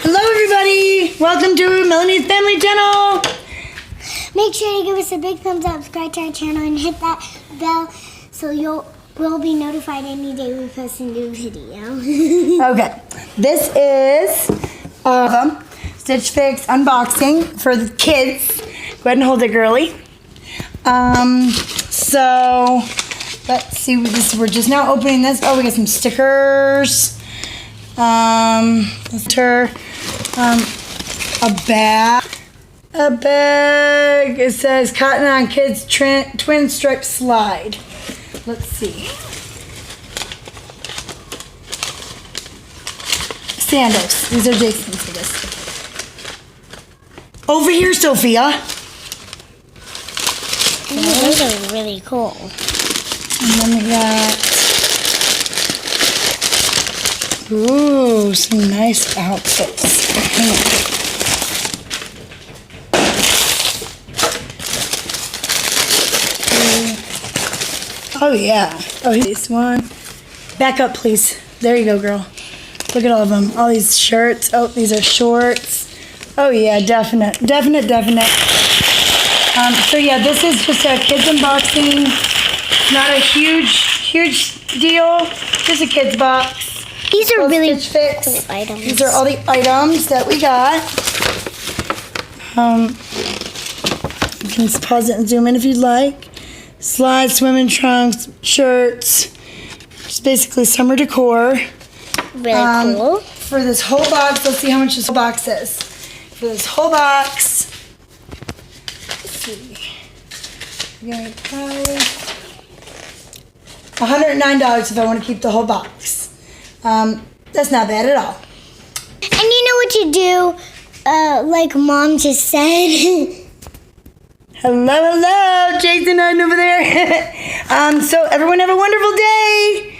Hello everybody! Welcome to Melanie's Family Channel! Make sure you give us a big thumbs up, subscribe to our channel, and hit that bell so we'll be notified any day we post a new video. Okay, this is Stitch Fix unboxing for the kids. Go ahead and hold it, girly. So, let's see, we're just now opening this. Oh, we got some stickers. A bag. It says Cotton On Kids Twin Stripe Slide. Let's see. Sandals. These are Jason's for this. Over here, Sophia. Those are really cool. And then we got, ooh, some nice outfits. Hang on. Oh yeah. Oh, this one. Back up, please. There you go, girl. Look at all of them. All these shirts. Oh, these are shorts. Oh yeah, definite. So yeah, this is just a kids unboxing. Not a huge deal. Just a kids box. These are really Stitch Fix. cool items. These are all the items that we got. You can pause it and zoom in if you'd like. Slides, swimming trunks, shirts. Just basically summer decor. Really cool. For this whole box, let's see how much this whole box is. For this whole box, let's see. $109 if I want to keep the whole box. That's not bad at all. And you know what you do? Like Mom just said. Hello, Jason over there. So everyone have a wonderful day.